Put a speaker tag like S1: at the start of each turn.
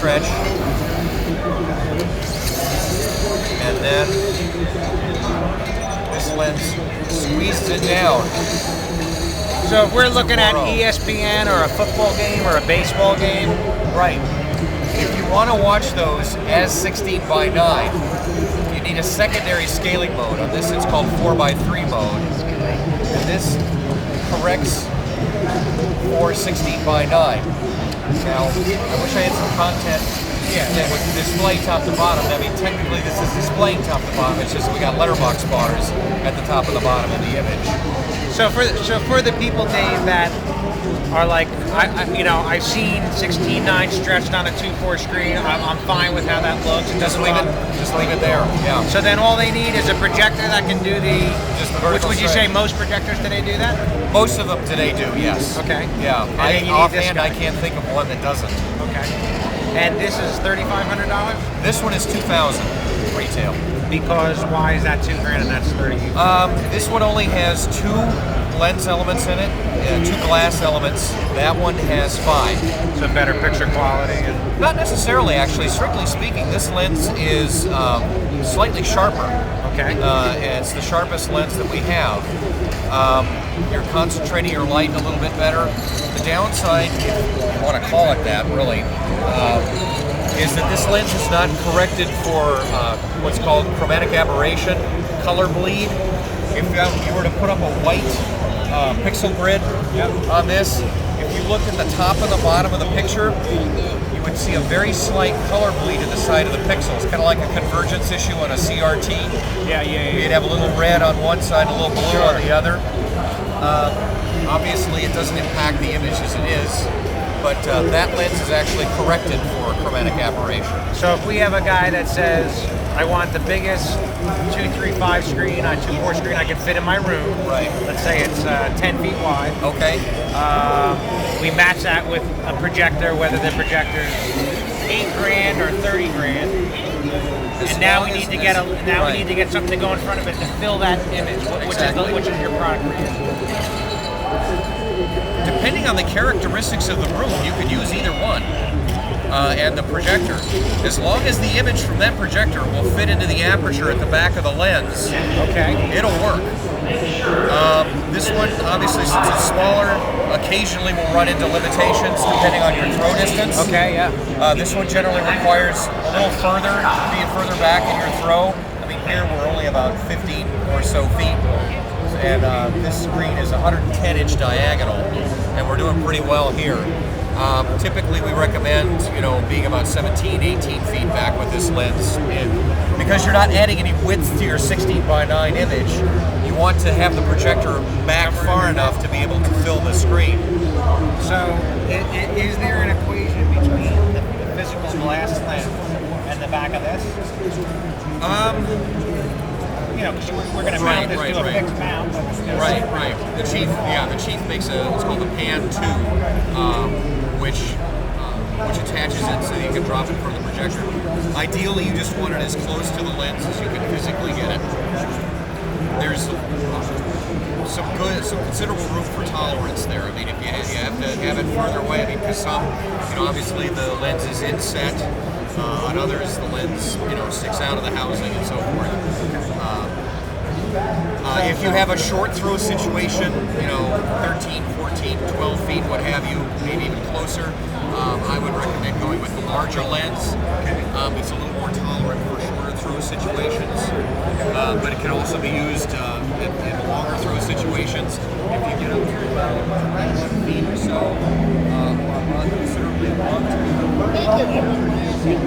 S1: stretch. And then this lens squeezes it down.
S2: So if we're looking at ESPN or a football game or a baseball game,
S1: right. If you want to watch those as 16 by 9, you need a secondary scaling mode. On this, it's called 4 by 3 mode, and this corrects for 16 by 9. Now, I wish I had some content that would display top to bottom. I mean, technically, this is displaying top to bottom. It's just we got letterbox bars at the top and the bottom of the image.
S2: So for the people, Dave, that are like, I've seen 16:9 stretched on a 2:4 screen. I'm fine with how that looks.
S1: Just leave it there. Yeah.
S2: So then all they need is a projector that can do the
S1: vertical
S2: which would you
S1: stretch.
S2: say most projectors today do that?
S1: Most of them today do, yes.
S2: Okay.
S1: Yeah. Offhand, I can't think of one that doesn't.
S2: Okay. And this is $3,500?
S1: This one is $2,000 retail.
S2: Because why is that $2,000 and that's $30,000?
S1: This one only has 2 lens elements in it, 2 glass elements. That one has 5.
S2: So better picture quality?
S1: Not necessarily, actually. Strictly speaking, this lens is slightly sharper.
S2: Okay.
S1: It's the sharpest lens that we have. You're concentrating your light a little bit better. The downside, if you want to call it that, really, is that this lens is not corrected for what's called chromatic aberration, color bleed. If you were to put up a white pixel grid on this, if you looked at the top and the bottom of the picture, you would see a very slight color bleed to the side of the pixels, kind of like a convergence issue on a CRT.
S2: Yeah.
S1: You'd have a little red on one side, a little blue on the other. Obviously, it doesn't impact the image as it is, but that lens is actually corrected for chromatic aberration.
S2: So if we have a guy that says, I want the biggest 2.35 screen on 2.4 screen I can fit in my room.
S1: Right.
S2: Let's say it's 10 feet wide.
S1: Okay.
S2: We match that with a projector, whether the projector's $8,000 or $30,000. And now we need to get we need to get something to go in front of it to fill that image, which is your product range.
S1: Depending on the characteristics of the room, you could use either one. And the projector. As long as the image from that projector will fit into the aperture at the back of the lens, it'll work. This one, obviously, since it's smaller, occasionally will run into limitations depending on your throw distance. This one generally requires a little further, being further back in your throw. I mean, here we're only about 15 or so feet, and this screen is 110-inch diagonal, and we're doing pretty well here. Typically, we recommend, being about 17, 18 feet back with this lens because you're not adding any width to your 16 by 9 image. You want to have the projector back far enough to be able to fill the screen.
S2: So, is there an equation between the physical glass lens and the back of this? Because we're going to mount this to a fixed mount.
S1: Right. The Chief makes what's called the Pan 2, which attaches it so you can drop it from the projector. Ideally, you just want it as close to the lens as you can physically get it. There's some considerable room for tolerance there. I mean, if you have to have it further away, I mean, because some, obviously the lens is inset. On others, the lens, sticks out of the housing and so forth. If you have a short throw situation, 13, 14, 12 feet, what have you, maybe even closer, I would recommend going with the larger lens. It's a little more tolerant for shorter throw situations, but it can also be used in longer throw situations. If you get up to about 11 feet or so, or run considerably above 2 feet.